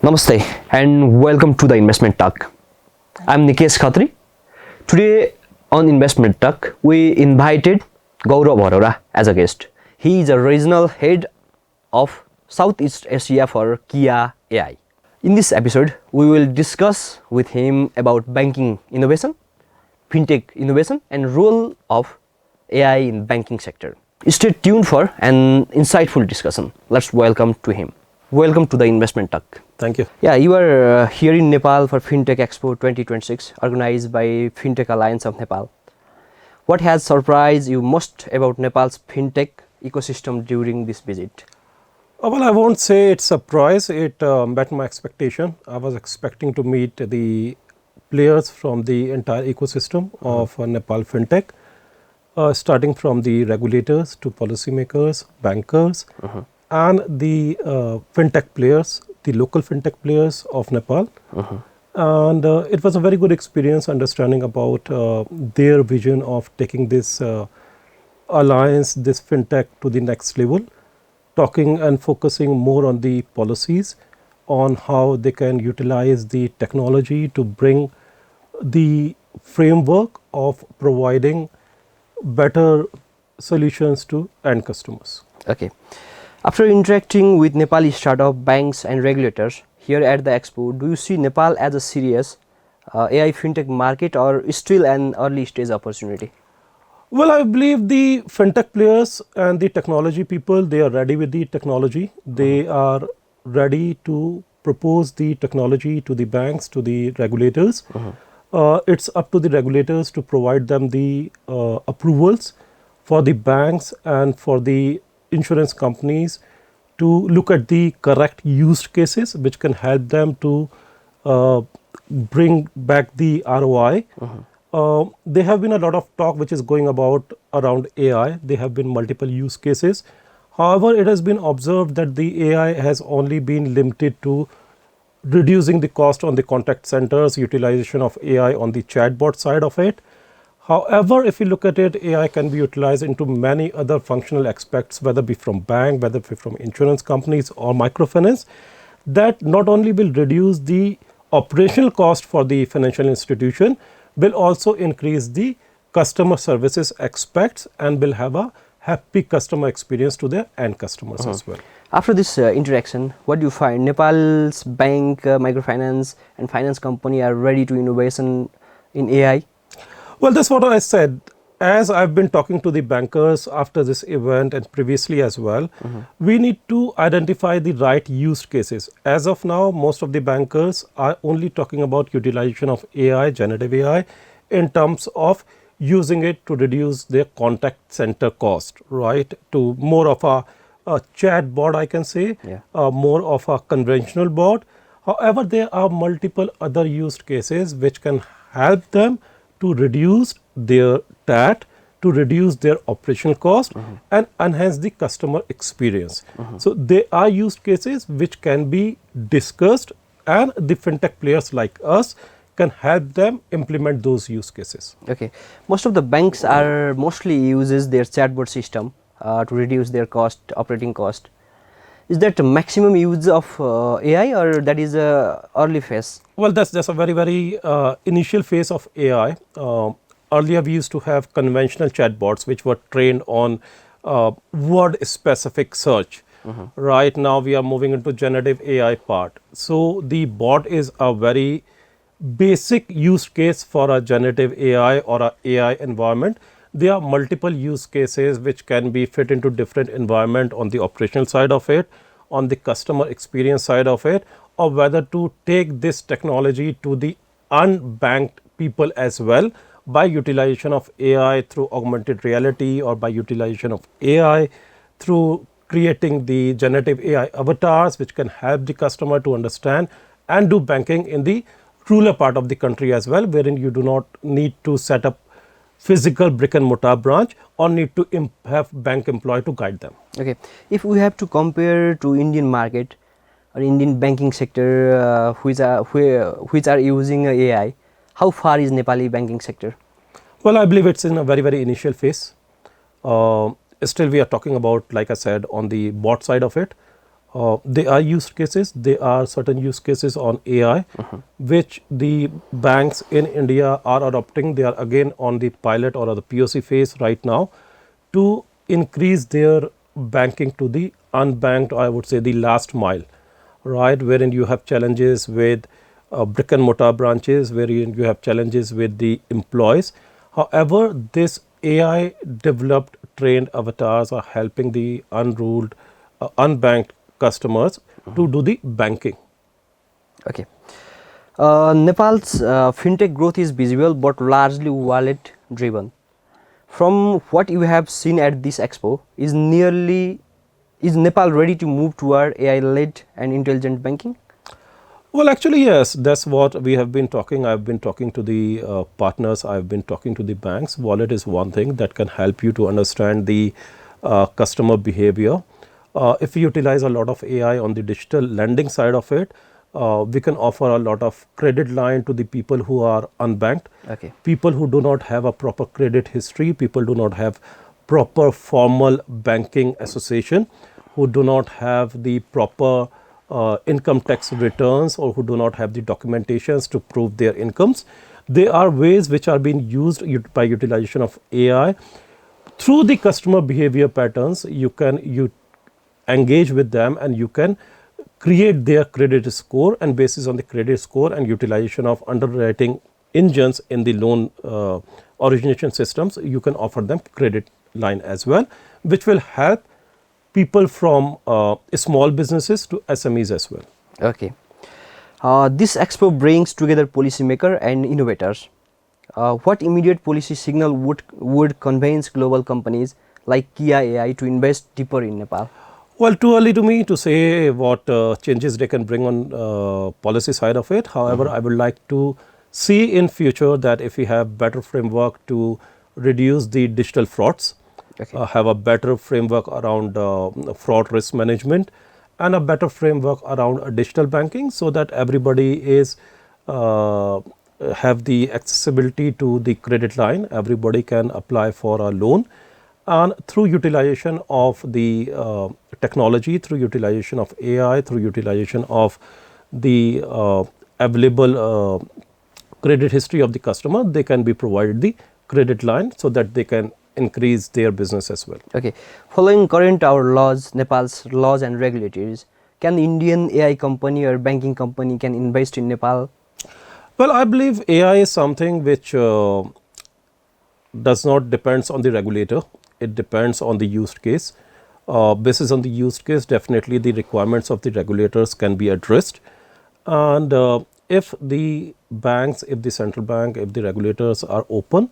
Namaste and welcome to the Investment Talk. I'm Nikesh Khatri. Today on Investment Talk, we invited Gaurav Arora as a guest. He is a regional head of Southeast Asia for Kia.ai. In this episode, we will discuss with him about banking innovation, Fintech innovation and role of AI in banking sector. Stay tuned for an insightful discussion. Let's welcome to him. Welcome to the Investment Talk. Thank you. Yeah, you are here in Nepal for Fintech Expo 2026 organized by Fintech Alliance of Nepal. What has surprised you most about Nepal's Fintech ecosystem during this visit? Well, I won't say it's a surprise. It met my expectation. I was expecting to meet the players from the entire ecosystem of Nepal Fintech, starting from the regulators to policymakers, bankers, and the Fintech players, the local Fintech players of Nepal. And it was a very good experience understanding about their vision of taking this alliance, this Fintech to the next level, talking and focusing more on the policies, on how they can utilize the technology to bring the framework of providing better solutions to end customers. Okay. After interacting with Nepali startup, banks and regulators here at the expo, do you see Nepal as a serious AI fintech market or still an early stage opportunity? Well, I believe the fintech players and the technology people, they are ready with the technology. They are ready to propose the technology to the banks, to the regulators. It's up to the regulators to provide them the approvals for the banks and for the insurance companies to look at the correct use cases which can help them to bring back the ROI. There have been a lot of talk which is going about around AI. There have been multiple use cases. However, it has been observed that the AI has only been limited to reducing the cost on the contact centers, utilization of AI on the chatbot side of it. However, if you look at it, AI can be utilized into many other functional aspects, whether it be from bank, whether it be from insurance companies or microfinance, that not only will reduce the operational cost for the financial institution, will also increase the customer services aspects and will have a happy customer experience to their end customers as well. After this interaction, what do you find? Nepal's bank, microfinance and finance company are ready to innovation in AI? Well, that's what I said. As I've been talking to the bankers after this event and previously as well, we need to identify the right use cases. As of now, most of the bankers are only talking about utilization of AI, generative AI, in terms of using it to reduce their contact center cost, right? To more of a chat bot, I can say, more of a conventional bot. However, there are multiple other use cases which can help them to reduce their TAT, to reduce their operational cost and enhance the customer experience. So there are use cases which can be discussed and the fintech players like us can help them implement those use cases. Okay. Most of the banks are mostly uses their chatbot system to reduce their cost, operating cost. Is that the maximum use of AI or that is a early phase? Well, that's a very initial phase of AI. Earlier, we used to have conventional chatbots which were trained on word-specific search. Right now, we are moving into generative AI part. So the bot is a very basic use case for a generative AI or a AI environment. There are multiple use cases which can be fit into different environment on the operational side of it, on the customer experience side of it, or whether to take this technology to the unbanked people as well by utilization of AI through augmented reality or by utilization of AI through creating the generative AI avatars which can help the customer to understand and do banking in the rural part of the country as well, wherein you do not need to set up physical brick and mortar branch or need to have bank employee to guide them. Okay. If we have to compare to Indian market or Indian banking sector which are using AI, how far is Nepali banking sector? Well, I believe it's in a very initial phase. Still we are talking about, like I said, on the bot side of it. There are use cases. There are certain use cases on AI, which the banks in India are adopting. They are again on the pilot or the POC phase right now to increase their banking to the unbanked, I would say the last mile, right? Wherein you have challenges with brick and mortar branches, wherein you have challenges with the employees. However, this AI developed trained avatars are helping the unruled, unbanked customers to do the banking. Okay. Nepal's fintech growth is visible but largely wallet driven. From what you have seen at this expo, is Nepal ready to move toward AI led and intelligent banking? Well, actually, yes, that's what we have been talking. I've been talking to the partners, I've been talking to the banks. Wallet is one thing that can help you to understand the customer behavior. If we utilize a lot of AI on the digital lending side of it, we can offer a lot of credit line to the people who are unbanked, Okay. people who do not have a proper credit history, people do not have proper formal banking association, who do not have the proper income tax returns, or who do not have the documentations to prove their incomes. There are ways which are being used by utilization of AI through the customer behavior patterns. You engage with them and you can create their credit score, and basis on the credit score and utilization of underwriting engines in the loan origination systems, you can offer them credit line as well, which will help people from small businesses to SMEs as well. Okay. This expo brings together policymakers and innovators. What immediate policy signal would convince global companies like Kia.ai to invest deeper in Nepal? Well, too early to me to say what changes they can bring on policy side of it. However, I would like to see in future that if we have better framework to reduce the digital frauds, Okay. have a better framework around fraud risk management, and a better framework around digital banking, so that everybody is have the accessibility to the credit line. Everybody can apply for a loan, and through utilization of the technology, through utilization of AI, through utilization of the available credit history of the customer, they can be provided the credit line so that they can increase their business as well. Okay. Following current our laws, Nepal's laws and regulatories, can Indian AI company or banking company can invest in Nepal? Well, I believe AI is something which does not depends on the regulator. It depends on the use case. Basis on the use case, definitely the requirements of the regulators can be addressed. And if the banks, if the central bank, if the regulators are open,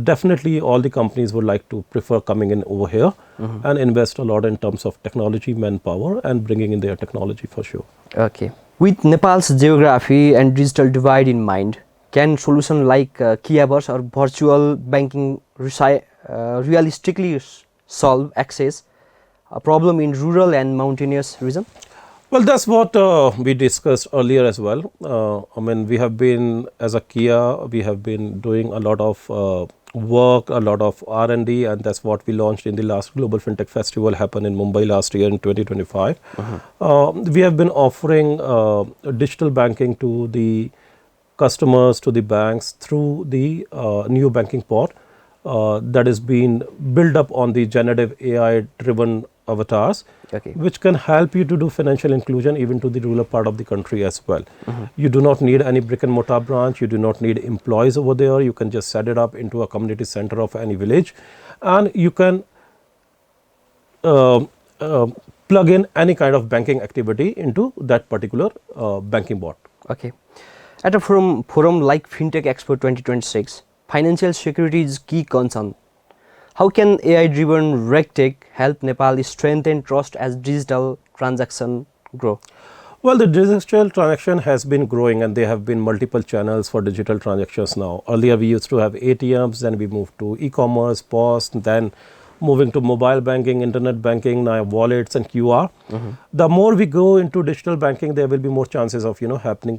definitely all the companies would like to prefer coming in over here and invest a lot in terms of technology, manpower, and bringing in their technology for sure. Okay. With Nepal's geography and digital divide in mind, can solution like Kiaverse or virtual banking realistically solve access a problem in rural and mountainous region? Well, that's what we discussed earlier as well. I mean, we have been, as a Kia, we have been doing a lot of work, a lot of R&D, and that's what we launched in the last Global Fintech Festival happened in Mumbai last year in 2025. We have been offering digital banking to the customers, to the banks through the new banking pod that is being built up on the generative AI driven avatars, Okay. which can help you to do financial inclusion even to the rural part of the country as well. You do not need any brick and mortar branch, you do not need employees over there, you can just set it up into a community center of any village, and you can plug in any kind of banking activity into that particular banking bot. Okay. At a forum like Fintech Expo 2026, financial security is key concern. How can AI-driven RegTech help Nepal strengthen trust as digital transaction grow? Well, the digital transaction has been growing, and there have been multiple channels for digital transactions now. Earlier, we used to have ATMs, then we moved to e-commerce, POS, then moving to mobile banking, internet banking, now wallets and QR. The more we go into digital banking, there will be more chances of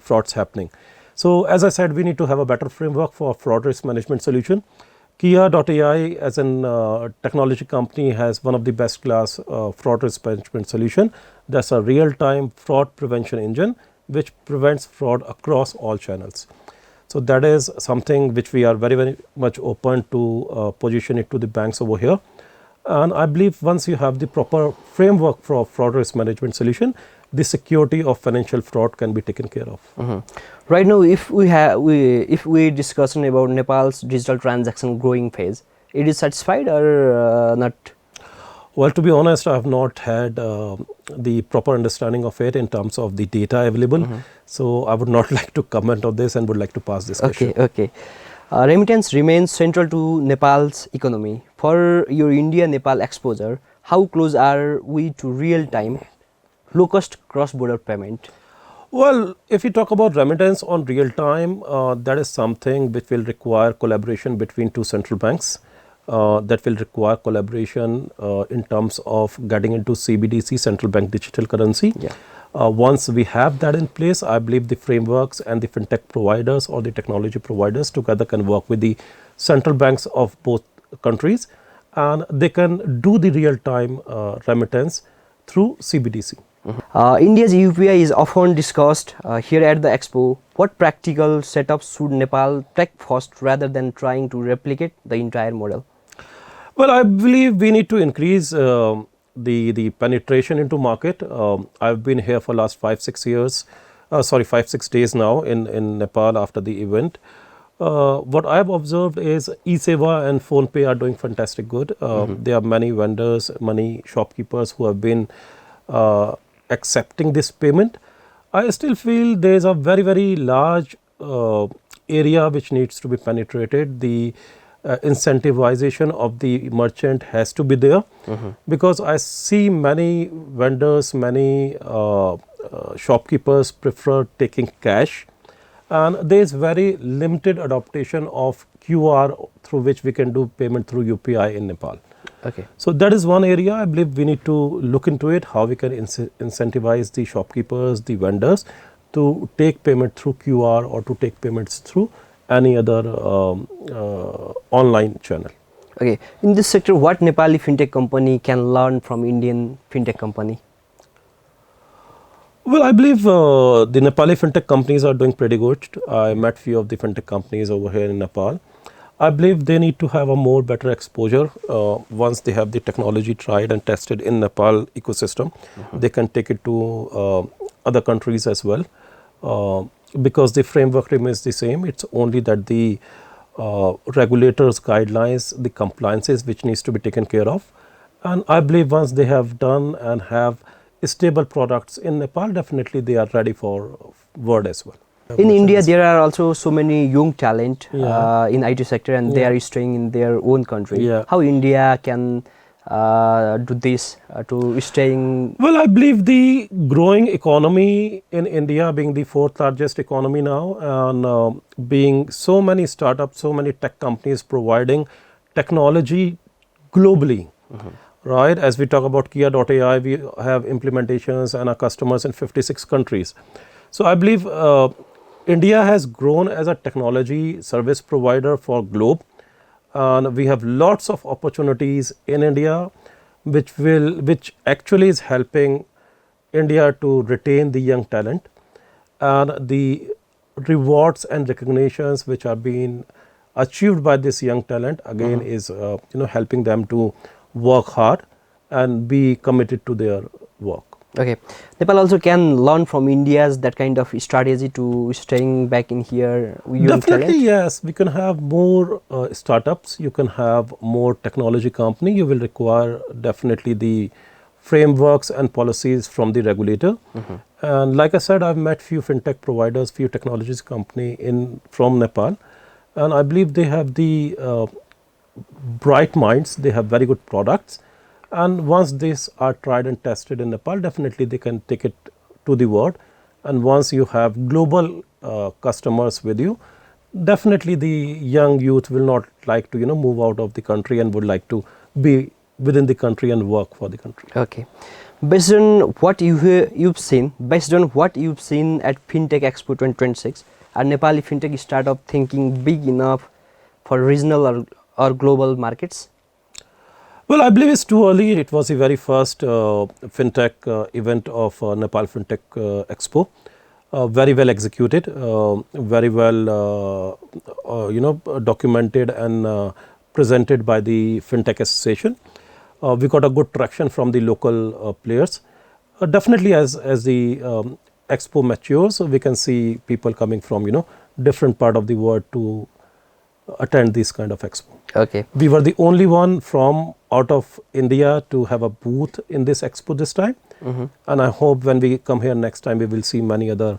frauds happening. So, as I said, we need to have a better framework for fraud risk management solution. Kia.ai as an technology company has one of the best class fraud risk management solution. That's a real-time fraud prevention engine which prevents fraud across all channels. So that is something which we are very, very much open to position it to the banks over here. And I believe once you have the proper framework for fraud risk management solution, the security of financial fraud can be taken care of. Right now, if we discussing about Nepal's digital transaction growing phase, it is satisfied or not? Well, to be honest, I have not had the proper understanding of it in terms of the data available. So I would not like to comment on this and would like to pass this question. Okay. Remittance remains central to Nepal's economy. For your India-Nepal exposure, how close are we to real-time, low-cost cross-border payment? Well, if you talk about remittance on real time, that is something which will require collaboration between two central banks. That will require collaboration in terms of getting into CBDC, central bank digital currency. Yeah. Once we have that in place, I believe the frameworks and the fintech providers or the technology providers together can work with the central banks of both countries, and they can do the real time remittance through CBDC. India's UPI is often discussed here at the expo. What practical setups should Nepal take first rather than trying to replicate the entire model? Well, I believe we need to increase the penetration into market. I've been here for last 5-6 years, 5-6 days now in Nepal after the event. What I've observed is eSeva and PhonePe are doing fantastic good. There are many vendors, many shopkeepers who have been accepting this payment. I still feel there is a very, very large area which needs to be penetrated. The incentivization of the merchant has to be there, because I see many vendors, many shopkeepers prefer taking cash, and there is very limited adoption of QR through which we can do payment through UPI in Nepal. Okay. So that is one area I believe we need to look into it, how we can incentivize the shopkeepers, the vendors to take payment through QR or to take payments through any other online channel. Okay. In this sector, what Nepali fintech company can learn from Indian fintech company? Well, I believe the Nepali fintech companies are doing pretty good. I met few of the fintech companies over here in Nepal. I believe they need to have a more better exposure. Once they have the technology tried and tested in Nepal ecosystem, they can take it to other countries as well, because the framework remains the same. It's only that the regulators guidelines, the compliances which needs to be taken care of. And I believe once they have done and have stable products in Nepal, definitely they are ready for world as well. In India, there are also so many young talent Yeah. in IT sector, and they are staying in their own country. Yeah. How India can do this to staying? Well, I believe the growing economy in India, being the 4th largest economy now, and being so many startups, so many tech companies providing technology globally, right? As we talk about Kia.ai, we have implementations and our customers in 56 countries. So I believe India has grown as a technology service provider for globe, and we have lots of opportunities in India which actually is helping India to retain the young talent, and the rewards and recognitions which are being achieved by this young talent again is helping them to work hard and be committed to their work. Okay, Nepal also can learn from India's that kind of strategy to staying back in here. Definitely, yes. We can have more startups. You can have more technology company. You will require definitely the frameworks and policies from the regulator. And like I said, I've met few fintech providers, few technologies company from Nepal, and I believe they have the bright minds. They have very good products. And once these are tried and tested in Nepal, definitely they can take it to the world. And once you have global customers with you, definitely the young youth will not like to move out of the country and would like to be within the country and work for the country. Okay, based on what you've seen at Fintech Expo 2026, are Nepali fintech startup thinking big enough for regional or global markets? Well, I believe it's too early. It was the very first fintech event of Nepal Fintech Expo. Very well executed, very well documented and presented by the Fintech Association. We got a good traction from the local players. Definitely, as the expo matures, we can see people coming from different part of the world to attend this kind of expo. Okay. We were the only one from out of India to have a booth in this expo this time. And I hope when we come here next time, we will see many other,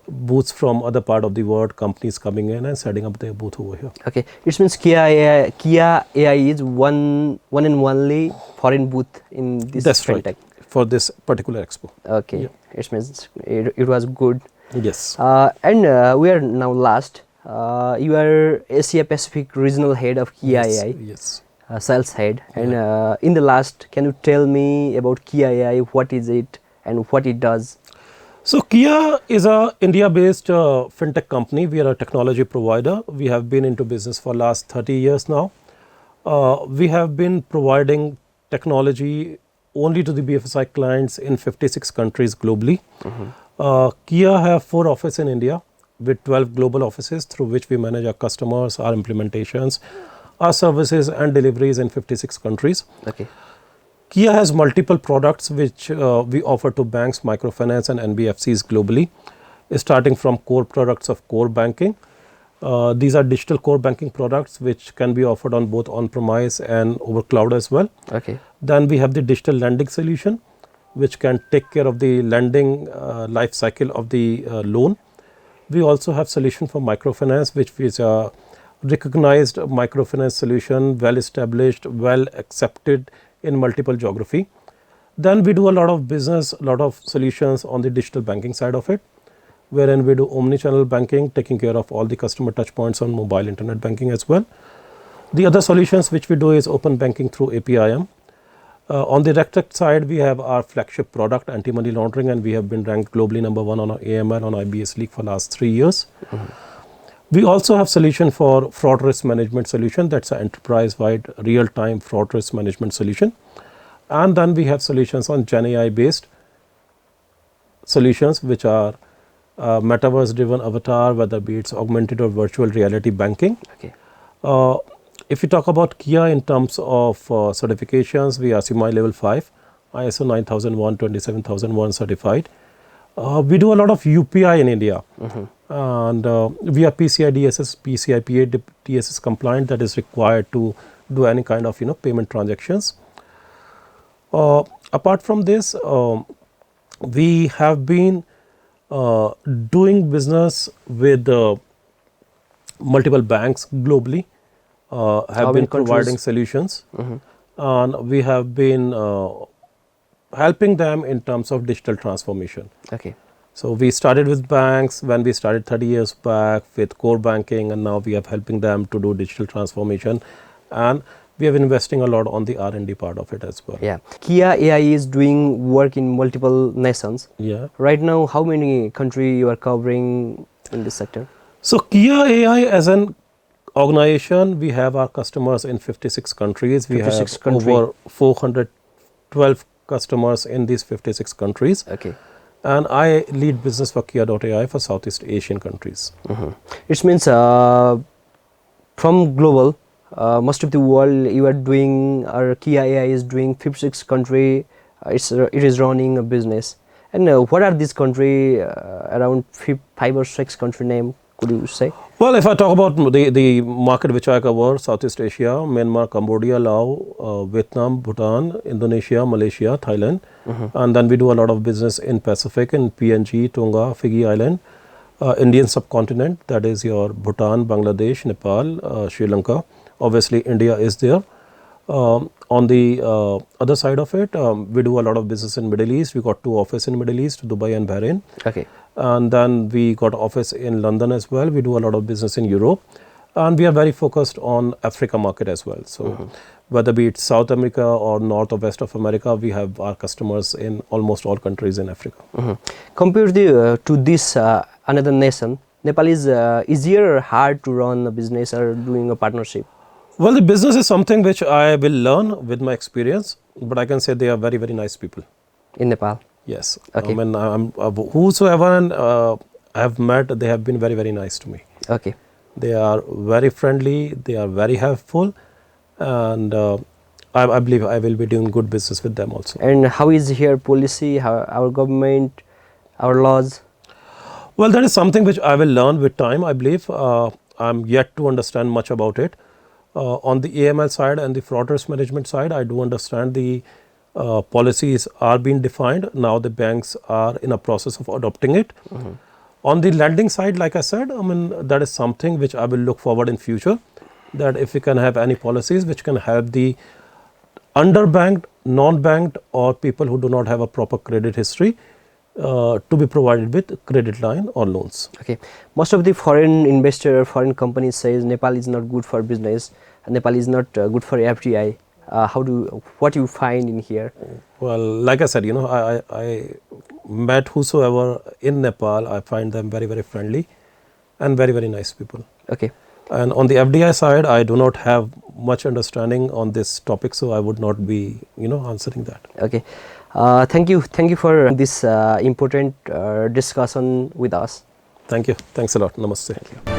booths from other part of the world, companies coming in and setting up their booth over here. Okay. It means Kia.ai is one and only foreign booth in this That's fintech. right, for this particular expo. Okay. Yeah. It means it was good. Yes. And we are now last. You are Asia Pacific Regional Head of Kia.ai. Yes. Sales head. And in the last, can you tell me about Kia.ai? What is it and what it does? So Kia is a India-based fintech company. We are a technology provider. We have been into business for last 30 years now. We have been providing technology only to the BFSI clients in 56 countries globally. Kia have 4 offices in India with 12 global offices through which we manage our customers, our implementations, our services and deliveries in 56 countries. Okay. Kia has multiple products which we offer to banks, microfinance and NBFCs globally, starting from core products of core banking. These are digital core banking products which can be offered on both on-premise and over cloud as well. Okay. Then we have the digital lending solution which can take care of the lending life cycle of the loan. We also have solution for microfinance, which is a recognized microfinance solution, well established, well accepted in multiple geography. Then we do a lot of business, a lot of solutions on the digital banking side of it, wherein we do omni-channel banking, taking care of all the customer touch points on mobile internet banking as well. The other solutions which we do is open banking through APIM. On the RegTech side, we have our flagship product, anti-money laundering, and we have been ranked globally #1 on our AML on IBS League for last 3 years. We also have solution for fraud risk management solution. That's an enterprise-wide real-time fraud risk management solution. And then we have solutions on Gen AI based solutions, which are metaverse-driven avatar, whether be it's augmented or virtual reality banking. Okay. If you talk about Kia in terms of certifications, we are CMI level 5, ISO 9001, 27001 certified. We do a lot of UPI in India. And we are PCI DSS, PCI PA DSS compliant, that is required to do any kind of payment transactions. Apart from this, we have been doing business with multiple banks globally. Have been providing solutions, and we have been helping them in terms of digital transformation. Okay. So we started with banks when we started 30 years back with core banking, and now we are helping them to do digital transformation, and we are investing a lot on the R&D part of it as well. Yeah. Kia.ai is doing work in multiple nations. Yeah. Right now, how many countries you are covering in this sector? So Kia.ai as an organization, we have our customers in 56 countries. We have over 412 customers in these 56 countries. Okay. And I lead business for Kia.ai for Southeast Asian countries. It means from global, most of the world you are doing, or Kia.ai is doing 56 country. It is running a business. And what are these country? Around 5 or 6 country name, could you say? Well, if I talk about the market which I cover, Southeast Asia, Myanmar, Cambodia, Laos, Vietnam, Bhutan, Indonesia, Malaysia, Thailand. And then we do a lot of business in Pacific, in PNG, Tonga, Fiji Island, Indian subcontinent, that is your Bhutan, Bangladesh, Nepal, Sri Lanka. Obviously, India is there. On the other side of it, we do a lot of business in Middle East. We got 2 offices in Middle East, Dubai and Bahrain. Okay. And then we got office in London as well. We do a lot of business in Europe. And we are very focused on Africa market as well. So whether be it South America or North or West of America, we have our customers in almost all countries in Africa. Compared to this another nation, Nepal is easier or hard to run a business or doing a partnership? Well, the business is something which I will learn with my experience, but I can say they are very, very nice people. In Nepal? Yes. Okay. I mean, whosoever I have met, they have been very, very nice to me. Okay. They are very friendly, they are very helpful, and I believe I will be doing good business with them also. And how is here policy, how our government, our laws? Well, that is something which I will learn with time, I believe. I'm yet to understand much about it. On the AML side and the fraud risk management side, I do understand the policies are being defined. Now the banks are in a process of adopting it. On the lending side, like I said, I mean, that is something which I will look forward in future, that if we can have any policies which can help the underbanked, non-banked, or people who do not have a proper credit history to be provided with credit line or loans. Okay, most of the foreign investor, foreign companies says Nepal is not good for business, Nepal is not good for FDI. What you find in here? Well, like I said, you know, I met whosoever in Nepal. I find them very, very friendly and very, very nice people. Okay. And on the FDI side, I do not have much understanding on this topic, so I would not be, you know, answering that. Okay. Thank you for this important discussion with us. Thank you. Thanks a lot. Namaste. Thank you.